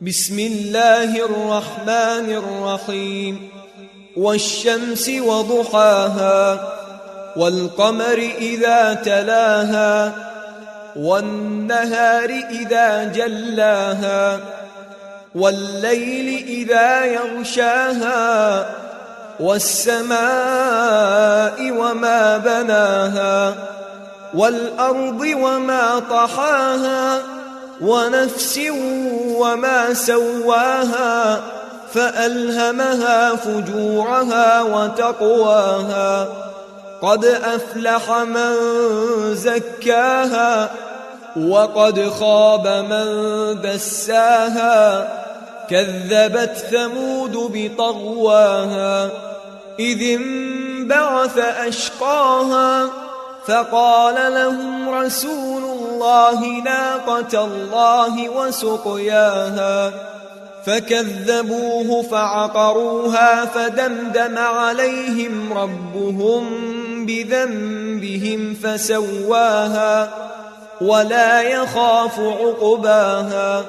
بسم الله الرحمن الرحيم والشمس وضحاها والقمر إذا تلاها والنهار إذا جلاها والليل إذا يغشاها والسماء وما بناها والأرض وما طحاها ونفس وما سواها فألهمها فجورها وتقواها قد أفلح من زكاها وقد خاب من دساها كذبت ثمود بطغواها إذ انبعث أشقاها فقال لهم رسول الله ناقة الله وسقياها فكذبوه فعقروها فدمدم عليهم ربهم بذنبهم فسواها ولا يخاف عقباها